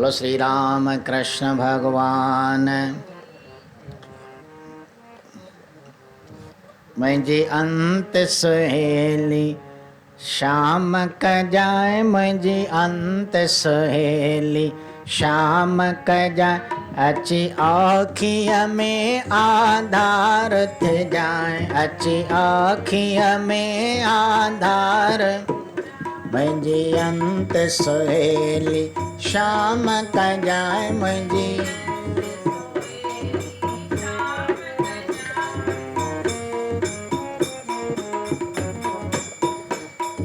बोलो श्री राम कृष्ण भगवान। मुझी अंत सहेली शाम कजाए, मुझी अंत सहेली शाम कजाए, अची आँखिया में आधार थे जाए, अची आँखिया में आधार। मुझी अंत सहेली शाम कजाए, मुझी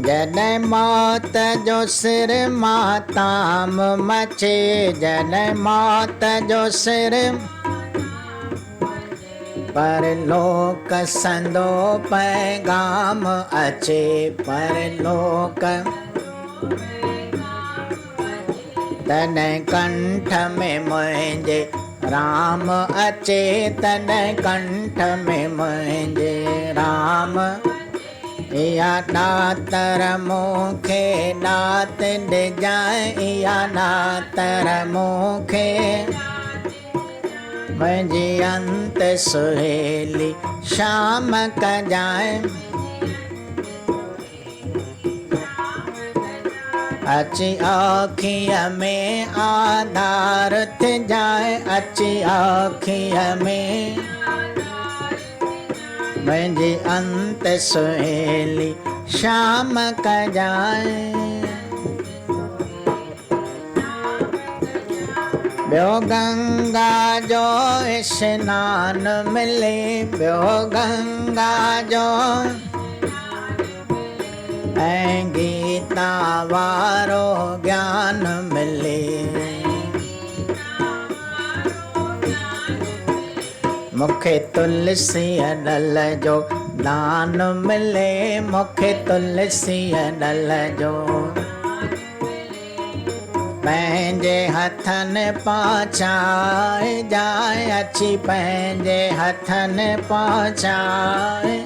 जॾहिं मौत जो सिर माताम मचे, जॾहिं मौत जो सिर परलोक संदो पैगाम अचे, परलोक तॾहिं कंठ में मुंहिंजे राम अचे, तॾहिं कंठ में मुंहिंजे राम। या दातर मूंखे दात ॾिजाए, या दातर मूंखे मुंहिंजी अंत सहेली शाम कजाए। अची आँखिया में आधार थे जाए, अची आँखिया में मुझी अंत सहेली शाम कजाए। ॿियो गंगा जो स्नान मिले, ॿियो गंगा जो ऐं गीता वारो ज्ञान मिले। मुखे तुलसीअ डल जो दान मिले, मुखे तुलसीअ डल जो पंहिंजे हथनि पहुचाए जाए, अची पंहिंजे हथनि पहुचाए।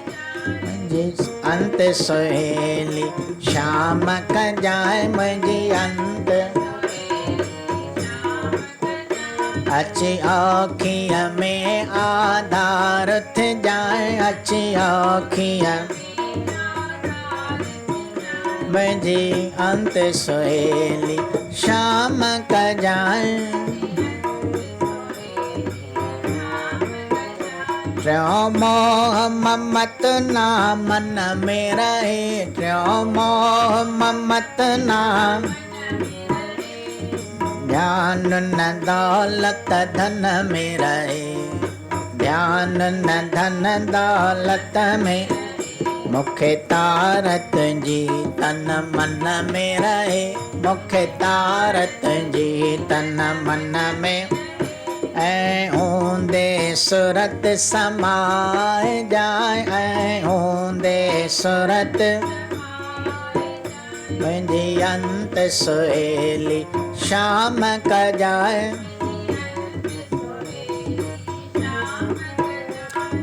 मुंहिंजी अंत सहेली शाम कजाए, मुंहिंजी अंत अची आँखिया में आधार थे जाए, अची आँखिया मुझी अंत सहेली शाम कजाए। त्यों मोह ममत ना मन में रहे, त्यों मोह ममत ना ध्यान न दौलत धन में रहे, ध्यान न धन दौलत में मुखे तारत जी तन मन में रहे, मुखे तारत जी तन मन में ऐं ऊंदे सूरत समाए जाए, ऐं ऊंदे सूरत मुझी अंत सहेली शाम कजाए।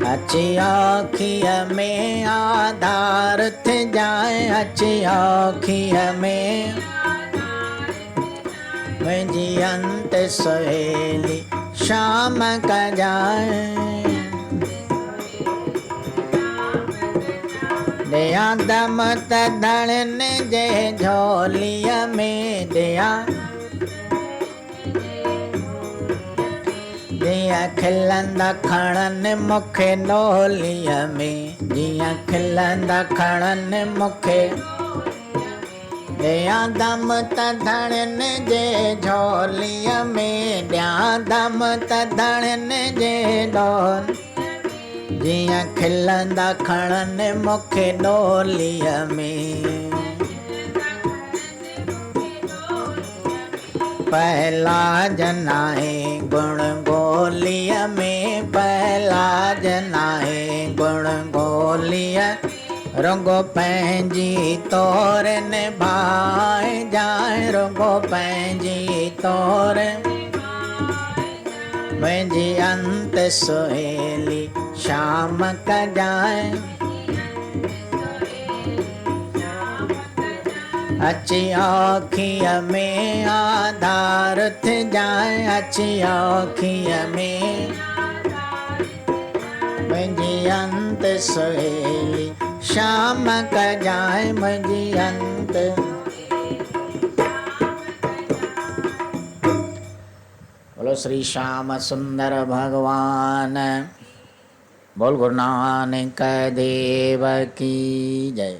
अची आँखिया में आधार थे जाए, अची आँखिया में मुझी अंत सहेली शाम कजाए। दया दम तड़न जे झोलिया में, दया जिया खिलंदा खणन मुखे डोलिया में, जिया खिलंदा खणन मुखे दया दम तड़न जे झोलिया में, दया दम तड़न जे डोल जिया खिलंदा खणन मुखे डोलिया में। पहला जनाए गुण गोलिया में, पहला जनाए गुण गोलिया रंगो पंहिंजी तोर निभाए जाए, रंगो पंहिंजी तोर मुझी अंत सहेली शाम कजाए। अच्छी आँखिया में आधार थे जाए, अच्छी आँखिया में मुझी अंत सहेली श्याम का जाए, मुझी अंत। बोलो श्री श्याम सुंदर भगवान, बोल गुरु नानक देव की जय।